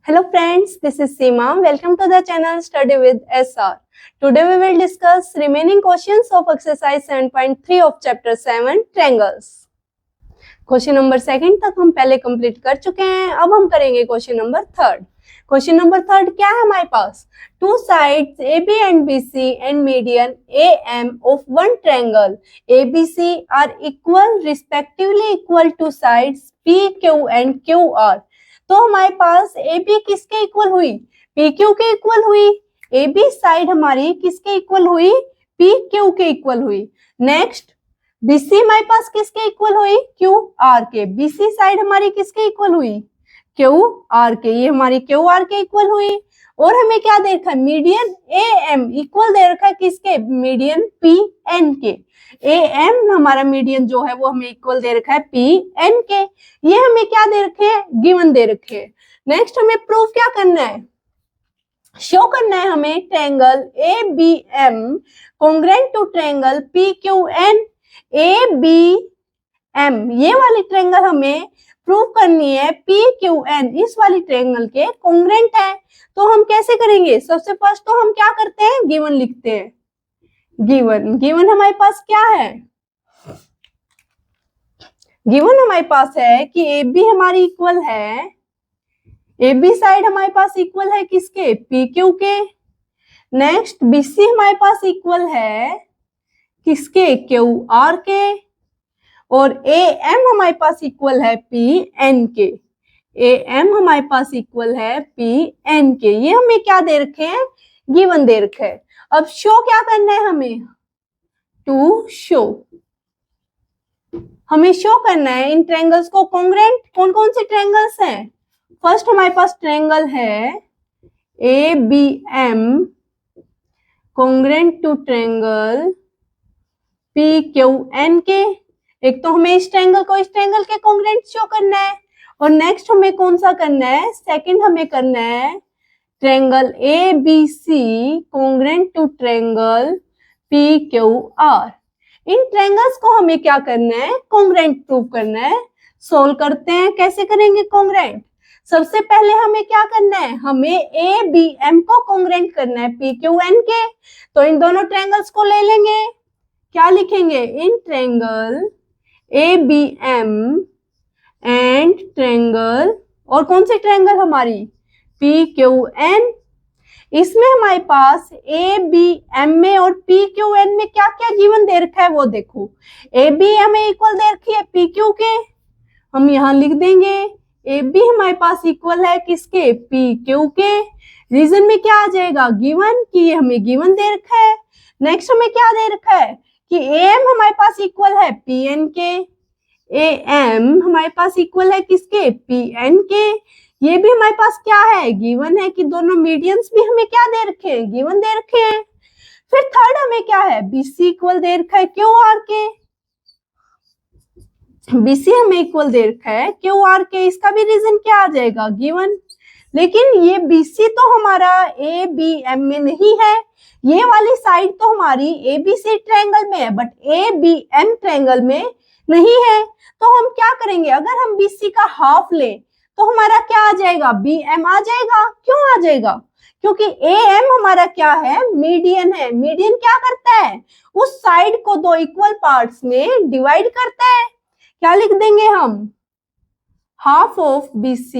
Hello friends, this is Seema. Welcome to the channel Study with SR. Today we will discuss remaining questions of exercise 7.3 of chapter 7 triangles. Question number second तक हम पहले complete कर चुके हैं, अब हम करेंगे question number third. Question number third क्या है हमारे पास? Two sides AB and BC and median AM of one triangle ABC are equal to sides PQ and QR. तो हमारे पास AB किसके इक्वल हुई? PQ के इक्वल हुई. AB साइड हमारी किसके इक्वल हुई? PQ के इक्वल हुई. नेक्स्ट BC हमारे पास किसके इक्वल हुई? QR के. BC साइड हमारी किसके इक्वल हुई? QR के. ये हमारी QR के इक्वल हुई. और हमें क्या दे रखा है? मीडियन AM इक्वल दे रखा है किसके? मीडियन PN के. AM हमारा मीडियन जो है वो हमें इक्वल दे रखा है PN के. ये हमें क्या दे रखे हैं? गिवन दे रखे हैं. नेक्स्ट हमें प्रूफ क्या करना है? शो करना है हमें triangle ABM congruent to triangle PQN. ABM ये वाली ट्रायंगल हमें प्रूव करनी है PQN इस वाली ट्रायंगल के कॉन्ग्रुएंट है. तो हम कैसे करेंगे? सबसे फर्स्ट तो हम क्या करते हैं? गिवन लिखते हैं. गिवन हमारे पास क्या है? गिवन हमारे पास है कि AB हमारी इक्वल है, AB साइड हमारे पास इक्वल है किसके? PQ के. नेक्स्ट BC हमारे पास इक्वल है किसके? QR के. और AM हमारे पास इक्वल है PN के. AM हमारे पास इक्वल है PN के. ये हमें क्या दे रखे हैं? गिवन दे रखे हैं. अब शो क्या करना है हमें? To show. हमें शो करना है इन ट्रायंगल्स को कॉन्ग्रुएंट. कौन कौन से ट्रायंगल्स हैं? फर्स्ट हमारे पास ट्रायंगल है ABM congruent to triangle PQN के. एक तो हमें इस ट्रायंगल को इस ट्रायंगल के कॉन्ग्रुएंट शो करना है. और नेक्स्ट हमें कौन सा करना है? सेकंड हमें करना है triangle ABC congruent to triangle PQR. इन ट्रायंगल्स को हमें क्या करना है? कॉन्ग्रुएंट प्रूव करना है. सोल्व करते हैं. कैसे करेंगे कॉन्ग्रुएंट? सबसे पहले हमें क्या करना है? हमें ABM को कॉन्ग्रुएंट करना है PQN के. तो इन दोनों ट्रायंगल्स को ले लेंगे. क्या लिखेंगे? In triangle ABM and triangle, और कौन सी ट्रायंगल हमारी? PQN. इसमें हमारे पास ABM में और PQN में क्या क्या गिवन दे रखा है वो देखो. AB हमें इक्वल दे रखी है PQ के. हम यहाँ लिख देंगे AB हमारे पास इक्वल है किसके? PQ के. रीजन में क्या आ जाएगा? गिवन, कि ये हमें गिवन दे रखा है. नेक्स्ट हमें क्या दे रखा है? कि AM हमारे पास इक्वल है PN के. AM हमारे पास इक्वल है किसके? PN के. ये भी हमारे पास क्या है? गिवन है कि दोनों मीडियंस भी हमें क्या दे रखे हैं? गिवन दे रखे हैं. फिर थर्ड हमें क्या है? BC इक्वल दे रखा है QR के. BC हमें इक्वल दे रखा है QR के. इसका भी रीजन क्या आ जाएगा? गिवन. लेकिन ये BC तो हमारा ABM में नहीं है. ये वाली साइड तो हमारी ABC ट्रायंगल में है, बट ABM ट्रायंगल में नहीं है. तो हम क्या करेंगे? अगर हम BC का हाफ ले तो हमारा क्या आ जाएगा? BM आ जाएगा. क्यों आ जाएगा? क्योंकि AM हमारा क्या है? मीडियन है. मीडियन क्या करता है? उस साइड को दो इक्वल पार्ट्स में डिवाइड करता है. क्या लिख देंगे हम? हाफ ऑफ BC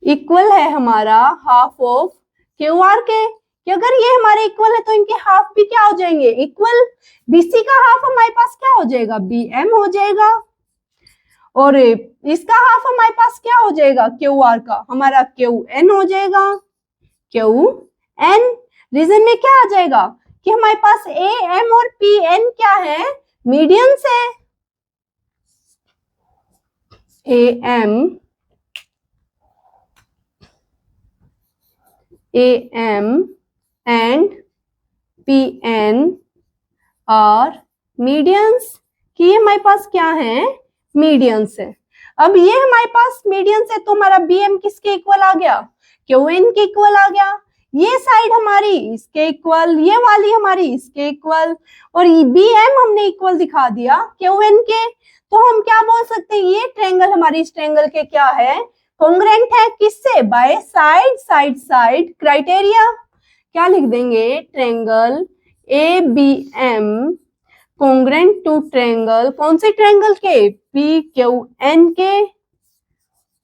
इक्वल है हमारा हाफ ऑफ QR के. कि अगर ये हमारे इक्वल है तो इनके हाफ भी क्या हो जाएंगे? इक्वल. BC का हाफ हमारे पास क्या हो जाएगा? BM हो जाएगा. और इसका हाफ हमारे पास क्या हो जाएगा? QR का हमारा QN हो जाएगा. QN. रीजन में क्या आ जाएगा? कि हमारे पास AM और PN क्या है? मीडियंस है. AM and PN are medians. कि ये हमारे पास क्या है? मीडियंस है. अब ये हमारे पास मीडियंस है तो हमारा BM किसके इक्वल आ गया? QN के इक्वल आ गया. ये साइड हमारी इसके इक्वल, ये वाली हमारी इसके इक्वल, और BM हमने इक्वल दिखा दिया QN के. तो हम क्या बोल सकते हैं? ये ट्रायंगल हमारी इस ट्रायंगल के क्या है? कॉन्ग्रेंट है किससे? By side side side criteria. क्या लिख देंगे? Triangle A B M congruent to triangle, कौन से ट्रायंगल के? पी क्यू एन के,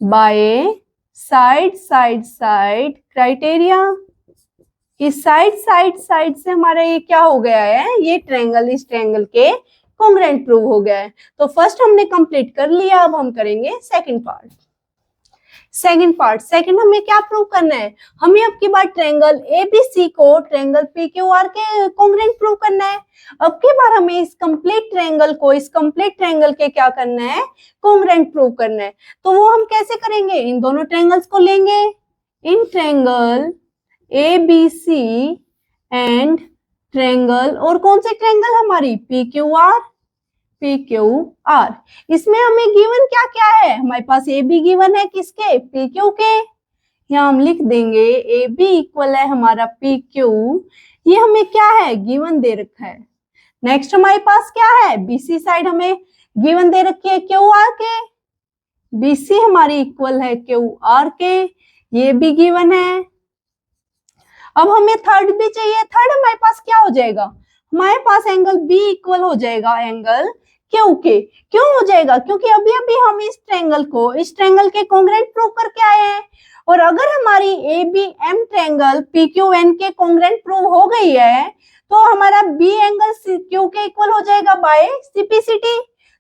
by side side side criteria. इस साइड साइड साइड से हमारा ये क्या हो गया है? ये ट्रायंगल इस ट्रायंगल के कॉन्ग्रेंट प्रूव हो गया है। तो फर्स्ट हमने कंप्लीट कर लिया, अब हम करेंगे सेकंड पार्ट। सेकंड हमें क्या प्रूव करना है? हमें अब की बार ट्रायंगल एबीसी को ट्रायंगल पीक्यूआर के कॉन्ग्रेंट प्रूव करना है। अब की बार हमें इस कंप्लीट ट्रायंगल को इस कंप्लीट ट्रायंगल के क्या करना है? कॉन्ग्रेंट प्रूव करना है। तो वो हम कैसे करेंगे? इन दोनों ट्रायंगल्स को लेंगे, in triangle ABC and triangle, और कौन से ट्रायंगल हमारी? PQR, PQR. इसमें हमें गिवन क्या क्या है? हमारे पास ए बी गिवन है, किसके? पीक्यू के। यहाँ हम लिख देंगे ए बी इक्वल है हमारा पी क्यू, ये हमें क्या है? गिवन दे रखा है। नेक्स्ट हमारे पास क्या है? बीसी साइड हमें गिवन दे रखी है क्यू आर के, बीसी हमारी इक्वल है क्यू आर के, ये भी गिवन है। अब हमें थर्ड भी चाहिए। थर्ड हमारे पास क्या हो जाएगा? हमारे पास एंगल बी इक्वल हो जाएगा एंगल क्यू के। क्यों हो जाएगा? क्योंकि अभी अभी हम इस ट्रायंगल के कॉन्ग्रेंट प्रूव करके आए हैं, और अगर हमारी A B M triangle P Q N के कॉन्ग्रेंट प्रूव हो गई है, तो हमारा बी एंगल क्यू के इक्वल हो जाएगा बाय सीपीसीटी।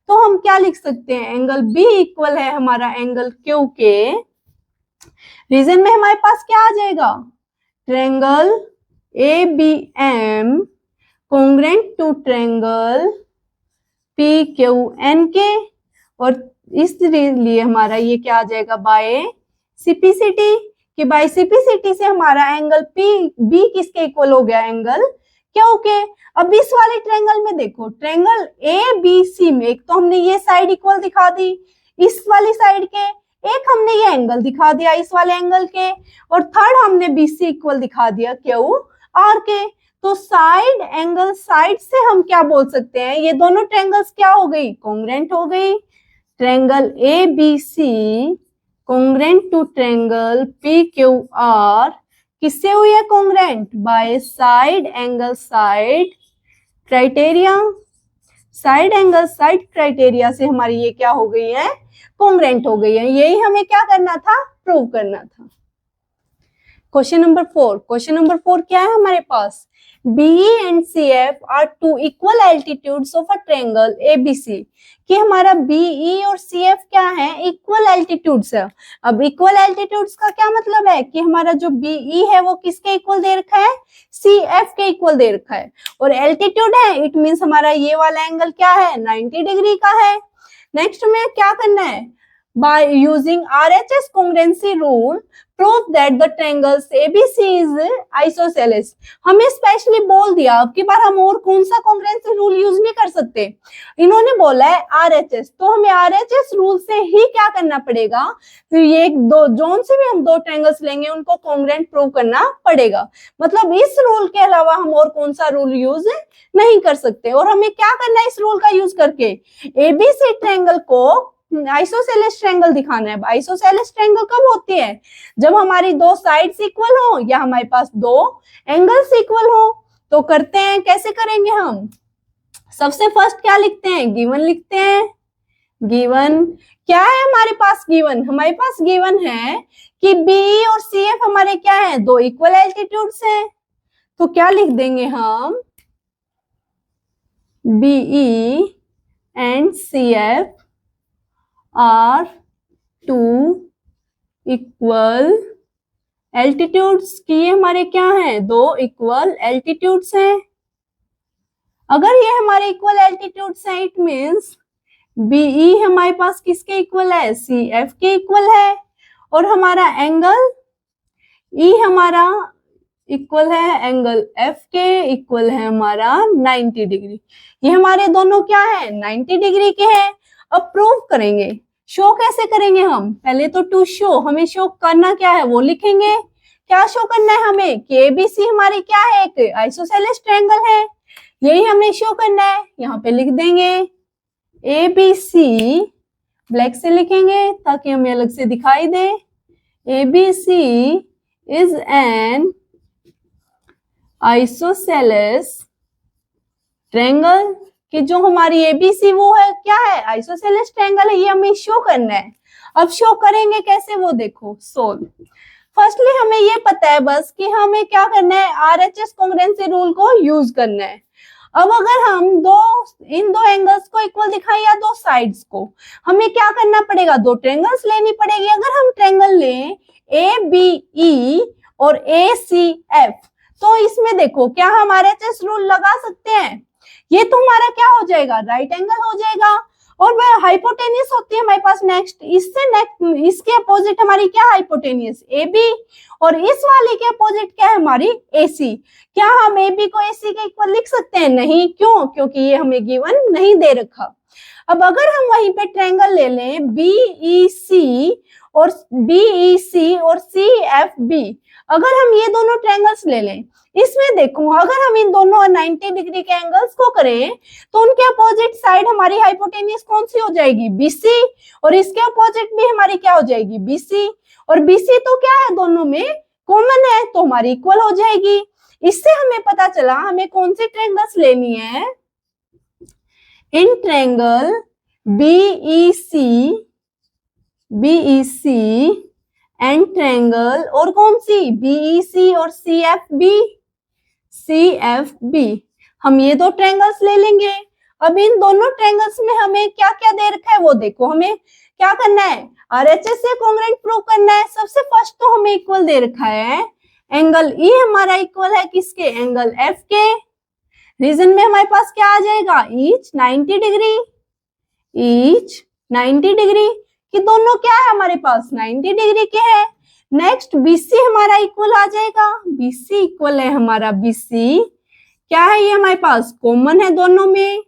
तो हम क्या लिख सकते हैं? एंगल बी इक्वल है हमारा एंगल क्यू के। रीजन में हमारे पास क्या आ जाएगा? Triangle A B M congruent to triangle P Q N के, और इसलिए हमारा ये क्या आ जाएगा? बाय सीपीसीटी, कि बाय सीपीसीटी से हमारा एंगल पी बी किसके इक्वल हो गया? एंगल क्यू के। अब इस वाले ट्रायंगल में देखो, ट्रायंगल ए बी सी में एक तो हमने ये साइड इक्वल दिखा दी इस वाली साइड के, एक हमने ये एंगल दिखा दिया इस वाले एंगल के, और थर्ड हमने बीसी इक्वल दिखा दिया क्यू आर के। तो साइड एंगल साइड से हम क्या बोल सकते हैं? ये दोनों ट्रायंगल्स क्या हो गई? कॉन्ग्रेंट हो गई। Triangle A B C congruent to triangle P Q R किससे हुई है congruent? By side angle side criteria. Side angle side criteria से हमारी ये क्या हो गई है? कॉन्ग्रेंट हो गई है। यही हमें क्या करना था? प्रूव करना था। क्वेश्चन नंबर 4 क्या है हमारे पास? BE and CF are two equal altitudes of a triangle ABC, कि हमारा BE और CF क्या है? इक्वल एल्टीट्यूड्स है। अब इक्वल एल्टीट्यूड्स का क्या मतलब है? कि हमारा जो BE है वो किसके इक्वल दे रखा है? CF के इक्वल दे रखा है। और एल्टीट्यूड है, इट मींस हमारा ये वाला एंगल क्या है? 90 डिग्री का है। नेक्स्ट में क्या करना है? By using RHS congruency rule, prove that the triangles ABC is isosceles. हमें स्पेशली बोल दिया, अब की बार हम और कौन सा कॉन्ग्रेंसी रूल यूज नहीं कर सकते। इन्होंने बोला है RHS, तो हमें RHS रूल से ही क्या करना पड़ेगा? तो ये दो जोन से भी हम दो ट्रायंगल्स लेंगे, उनको कॉन्ग्रेंट प्रूव करना पड़ेगा। मतलब इस रूल के अलावा हम और कौन सा रूल यूज नहीं कर सकते। और हमें क्या करना है इस रूल का यूज करके? ABC ट्रायंगल को आइसोसेलेस ट्रायंगल दिखाना है। आइसोसेलेस ट्रायंगल कब होती है? जब हमारी दो साइड्स इक्वल हो या हमारे पास दो एंगल्स इक्वल हो। तो करते हैं, कैसे करेंगे हम? सबसे फर्स्ट क्या लिखते हैं? गिवन लिखते हैं। गिवन क्या है हमारे पास? गिवन हमारे पास गिवन है कि BE और CF हमारे क्या है? दो इक्वल एल्टीट्यूड्स हैं। तो क्या लिख देंगे हम? BE and CF are two equal altitudes, कि ये हमारे क्या हैं? दो इक्वल एल्टीट्यूड्स हैं। अगर ये हमारे इक्वल एल्टीट्यूड्स हैं, इट मींस BE हमारे पास किसके इक्वल है? CF के इक्वल है। और हमारा एंगल E हमारा इक्वल है एंगल F के, इक्वल है हमारा 90 डिग्री। ये हमारे दोनों क्या है? 90 डिग्री के हैं। अब प्रूव करेंगे। शो कैसे करेंगे हम? पहले तो टू शो, हमें शो करना क्या है वो लिखेंगे। क्या शो करना है हमें? कि ABC हमारी क्या है? एक आइसोसेलेस ट्रायंगल है, यही हमें शो करना है। यहाँ पे लिख देंगे ABC, ब्लैक से लिखेंगे ताकि हमें अलग से दिखाई दे। ABC is an isosceles triangle, कि जो हमारी एबीसी वो है क्या है, आइसोसेलेस ट्रायंगल है, ये हमें शो करना है। अब शो करेंगे कैसे वो देखो, सोल्व। फर्स्टली हमें ये पता है बस कि हमें क्या करना है, आरएचएस कॉन्ग्रुएंसी रूल को यूज करना है। अब अगर हम इन दो एंगल्स को इक्वल दिखाएं या दो साइड्स को, हमें क्या करना पड़ेगा, दो ट्रायंगल्स लेनी पड़ेगी। अगर हम ट्रायंगल लें ए बी ई और ए सी एफ, तो इसमें देखो क्या हम आरएचएस रूल लगा सकते हैं, ये तो हमारा क्या हो जाएगा, राइट एंगल हो जाएगा। और वह हाइपोटेनियस होती है हमारे पास नेक्स्ट, इसके अपोजिट हमारी क्या हाइपोटेनियस ए बी, और इस वाले के अपोजिट क्या है हमारी ए सी। क्या हम ए बी को ए सी के इक्वल लिख सकते हैं, नहीं, क्यों, क्योंकि ये हमें गिवन नहीं दे रखा। अब अगर हम वहीं पे ट्रायंगल ले लें बी ई सी और सी एफ बी, अगर हम ये दोनों ट्रायंगल्स ले लें, इसमें देखो अगर हम इन दोनों 90 डिग्री के एंगल्स को करें तो उनके अपोजिट साइड हमारी हाइपोटेनियस कौन सी हो जाएगी, बीसी, और इसके अपोजिट भी हमारी क्या हो जाएगी, बीसी, और बीसी तो क्या है दोनों में कॉमन है, तो हमारी इक्वल हो जाएगी। इससे हमें पता चला हमें कौन सी ट्रायंगल्स लेनी है, in triangle BEC and triangle और कौन सी, बीईसी और सीएफबी, हम ये दो ट्रायंगल्स ले लेंगे। अब इन दोनों ट्रायंगल्स में हमें क्या क्या दे रखा है वो देखो, हमें क्या करना है, आरएचएस से कॉन्ग्रुएंट प्रूव करना है। सबसे फर्स्ट तो हमें इक्वल दे रखा है एंगल ई हमारा इक्वल है किसके, एंगल एफ के। रीजन में हमारे पास क्या आ जाएगा, ईच 90 डिग्री, कि दोनों क्या है हमारे पास 90 डिग्री के है। नेक्स्ट बीसी हमारा इक्वल आ जाएगा, बीसी इक्वल है हमारा बीसी, क्या है ये हमारे पास कॉमन है, दोनों में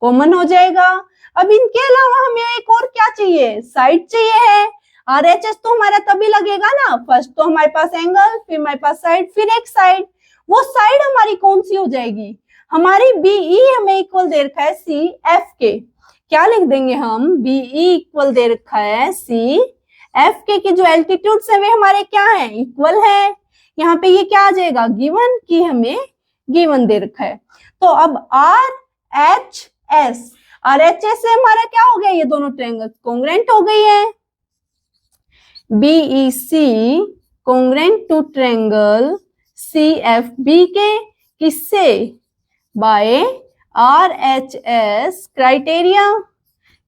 कॉमन हो जाएगा। अब इनके अलावा हमें एक और क्या चाहिए, साइड चाहिए है। आरएचएस तो हमारा तभी लगेगा ना, फर्स्ट तो हमारे पास एंगल, फिर हमारे पास साइड, फिर एक साइड, वो साइड हमारी कौन सी हो जाएगी, हमारी बीई हमें इक्वल दे रखा है सी एफ के। क्या लिख देंगे हम, बीई इक्वल दे रखा है सी एफ के, जो एल्टीट्यूड से वे हमारे क्या है, इक्वल है। यहाँ पे ये क्या आ जाएगा, गिवन, की हमें गिवन दे रखा है। तो अब आरएचएस से हमारा क्या हो गया, ये दोनों ट्रायंगल कॉन्ग्रुएंट हो गई है। BEC congruent to triangle CFB के, किससे, बाय आरएचएस क्राइटेरिया,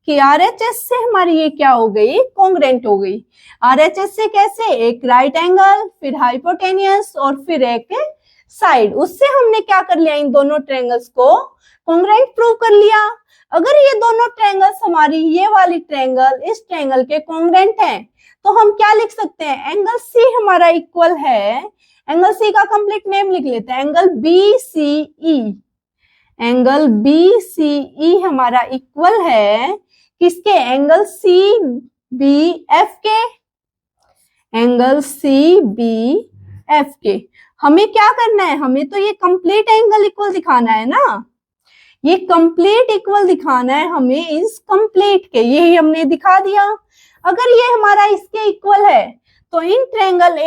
कि आरएचएस से हमारी ये क्या हो गई, कॉन्ग्रुएंट हो गई। आरएचएस से कैसे, एक राइट एंगल, फिर हाइपोटेनियस और फिर एक साइड, उससे हमने क्या कर लिया, इन दोनों ट्रायंगल्स को कॉन्ग्रुएंट प्रूव कर लिया। अगर ये दोनों ट्रायंगल्स हमारी ये वाली ट्रायंगल इस ट्रायंगल के कॉन्ग्रुएंट हैं, तो हम क्या लिख सकते हैं, एंगल सी हमारा इक्वल है, एंगल सी का कंप्लीट नेम लिख लेते हैं, एंगल बीसीई, एंगल बीसीई हमारा इक्वल है किसके, एंगल सी बी एफ के, एंगल सी बी एफ के। हमें क्या करना है, हमें तो ये कंप्लीट एंगल इक्वल दिखाना है ना, ये कंप्लीट इक्वल दिखाना है हमें इस कंप्लीट के, यही हमने दिखा दिया। अगर ये हमारा इसके इक्वल है तो इन ट्रायंगल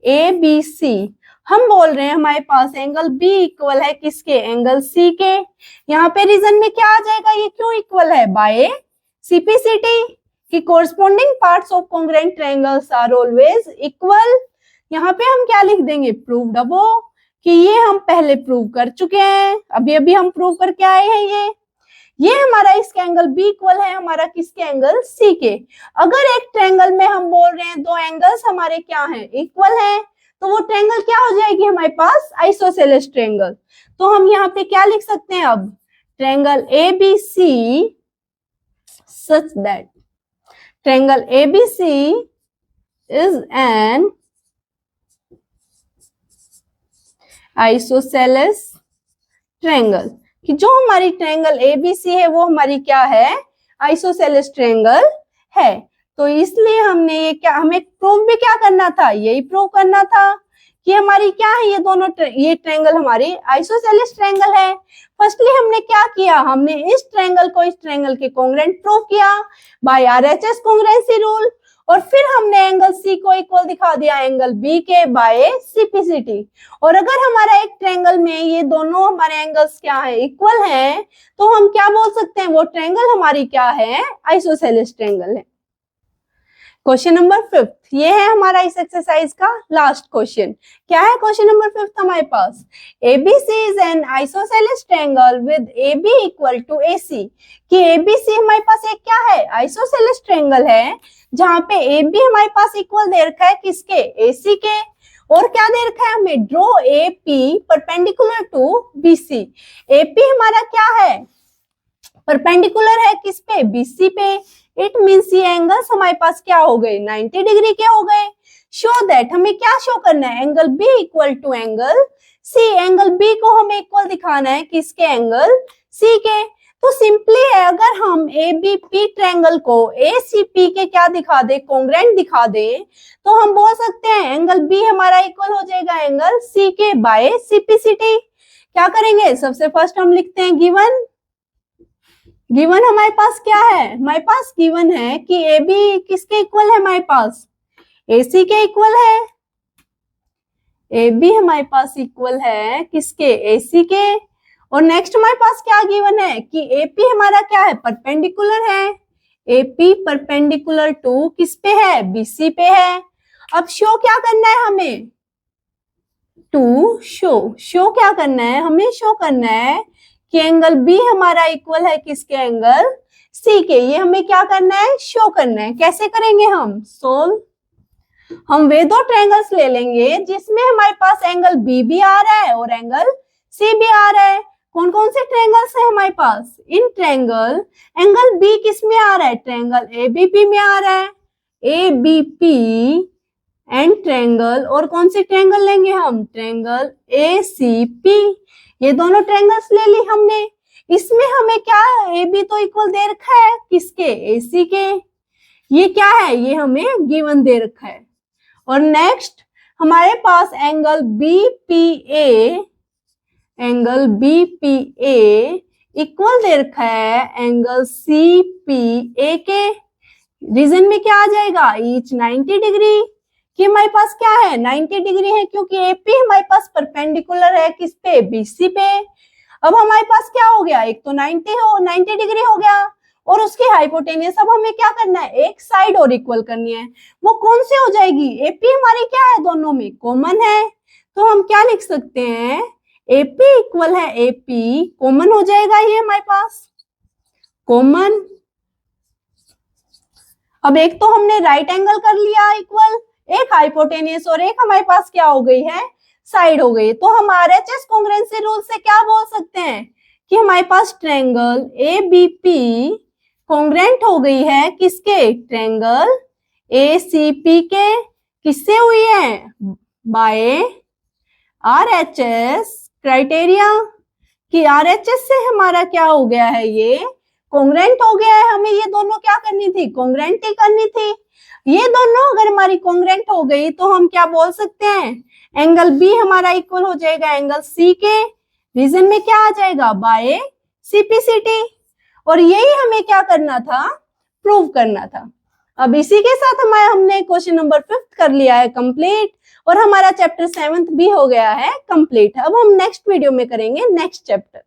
एबीसी हम बोल रहे हैं हमारे पास एंगल बी इक्वल है किसके, एंगल सी के। यहाँ पे रीजन में क्या आ जाएगा, ये क्यों इक्वल है, बाय सीपीसीटी, कि corresponding parts of congruent triangles are always equal. यहाँ पे हम क्या लिख देंगे, प्रूव्ड अबव, कि ये हम पहले प्रूव कर चुके हैं, अभी अभी हम प्रूव करके आए हैं। ये हमारा इसके एंगल बी इक्वल है हमारा किसके, एंगल सी के। अगर एक ट्रायंगल में हम बोल रहे हैं दो एंगल्स हमारे क्या हैं, इक्वल हैं, तो वो ट्रायंगल क्या हो जाएगी हमारे पास, आइसोसेलेस ट्रायंगल। तो हम यहाँ पे क्या लिख सकते हैं, अब triangle ABC such that triangle ABC is an isosceles triangle, कि जो हमारी ट्रायंगल एबीसी है वो हमारी क्या है, आइसोसेलेस ट्रायंगल है। तो इसलिए हमने ये क्या, हमें प्रूव भी क्या करना था, यही प्रूव करना था कि हमारी क्या है, ये दोनों ये ट्रायंगल हमारी आइसोसेलेस ट्रायंगल है। फर्स्टली हमने क्या किया, हमने इस ट्रायंगल को इस ट्रायंगल के कॉन्ग्रुएंट प्रूव किया बाय आरएचएस कॉन्ग्रुएंसी रूल, और फिर हमने एंगल सी को इक्वल दिखा दिया एंगल बी के बाय सीपीसीटी। और अगर हमारा एक ट्रायंगल में ये दोनों हमारे एंगल्स क्या है, इक्वल हैं, तो हम क्या बोल सकते हैं, वो ट्रायंगल हमारी क्या है, आइसोसेलेस ट्रायंगल है। क्वेश्चन नंबर 5, ये है हमारा इस एक्सरसाइज का लास्ट क्वेश्चन। क्या है क्वेश्चन नंबर 5 हमारे पास, ABC is an isosceles triangle with AB equal to AC। कि ABC हमारे पास एक क्या है, आइसोसेलेस ट्रायंगल है, जहां पे AB हमारे पास इक्वल दे रखा है किसके, AC के। और क्या दे रखा है हमें, draw AP perpendicular to BC। AP हमारा क्या है, परपेंडिकुलर है किस पे, BC पे। इट मीन्स ये एंगल्स हमारे पास क्या हो गए, 90 डिग्री के हो गए। शो दैट, हमें क्या शो करना है, angle B equal to angle C। Angle B को हमें इक्वल दिखाना है किसके, एंगल C के। तो सिंपली है, अगर हम ABP ट्रायंगल को ACP के क्या दिखा दे, कॉन्ग्रुएंट दिखा दे, तो हम बोल सकते हैं एंगल B हमारा इक्वल हो जाएगा एंगल C के बाय CPCT। क्या करेंगे, सबसे फर्स्ट हम लिखते हैं गिवन। गिवन हमारे पास क्या है, हमारे पास गिवन है कि AB किसके इक्वल है, हमारे पास AC के इक्वल है। AB हमारे पास इक्वल है किसके, AC के। और नेक्स्ट हमारे पास क्या गिवन है कि AP हमारा क्या है, परपेंडिकुलर है। AP परपेंडिकुलर टू किस पे है, BC पे है। अब शो क्या करना है हमें, टू शो क्या करना है, हमें शो करना है कि एंगल B हमारा इक्वल है किसके, एंगल C के। ये हमें क्या करना है, शो करना है। कैसे करेंगे हम, सोल्व। हम वे दो ट्रायंगल्स ले लेंगे जिसमें हमारे पास एंगल B भी आ रहा है और एंगल C भी आ रहा है। कौन कौन से ट्रायंगल्स है हमारे पास, इन ट्रायंगल एंगल B किस में आ रहा है, ट्रायंगल ABP में आ रहा है, ABP एंड ट्रायंगल, और कौन से ट्रायंगल लेंगे हम, ट्रायंगल ACP। ये दोनों ट्रायंगल्स ले ली हमने। इसमें हमें क्या, AB तो इक्वल दे रखा है किसके, AC के। ये क्या है, ये हमें गिवन दे रखा है। और नेक्स्ट हमारे पास एंगल BPA इक्वल दे रखा है एंगल CPA के। रीजन में क्या आ जाएगा, ईच 90 डिग्री। कि हमारे पास क्या है, 90 डिग्री है, क्योंकि AP हमारे पास परपेंडिकुलर है किस पे, BC पे। अब हमारे पास क्या हो गया, एक तो 90 डिग्री हो गया और उसकी हाइपोटेनियस। अब हमें क्या करना है, एक साइड और इक्वल करनी है। वो कौन से हो जाएगी, AP हमारी क्या है, दोनों में कॉमन है। तो हम क्या लिख सकते हैं, AP इक्वल है AP, कॉमन हो जाएगा ये हमारे पास, कॉमन। अब एक तो हमने राइट एंगल कर लिया इक्वल, एक हाइपोटेनियस, और एक हमारे पास क्या हो गई है, साइड हो गई। तो हम RHS कॉन्ग्रुएंसी रूल से क्या बोल सकते हैं कि हमारे पास ट्रायंगल ABP कॉन्ग्रुएंट हो गई है किसके, ट्रायंगल ACP के। किससे हुई है, बाय RHS क्राइटेरिया। कि RHS से हमारा क्या हो गया है, ये कॉन्ग्रुएंट हो गया है। हमें ये दोनों क्या करनी थी, कॉन्ग्रुएंट ही करनी थी। ये दोनों अगर हमारी कॉन्ग्रुएंट हो गई तो हम क्या बोल सकते हैं, एंगल B हमारा इक्वल हो जाएगा एंगल C के। रीजन में क्या आ जाएगा, बाय CPCT। और यही हमें क्या करना था, प्रूव करना था। अब इसी के साथ हमने क्वेश्चन नंबर 5 कर लिया है कंप्लीट, और हमारा चैप्टर 7 भी हो गया है कंप्लीट। अब हम नेक्स्ट वीडियो में करेंगे नेक्स्ट चैप्टर।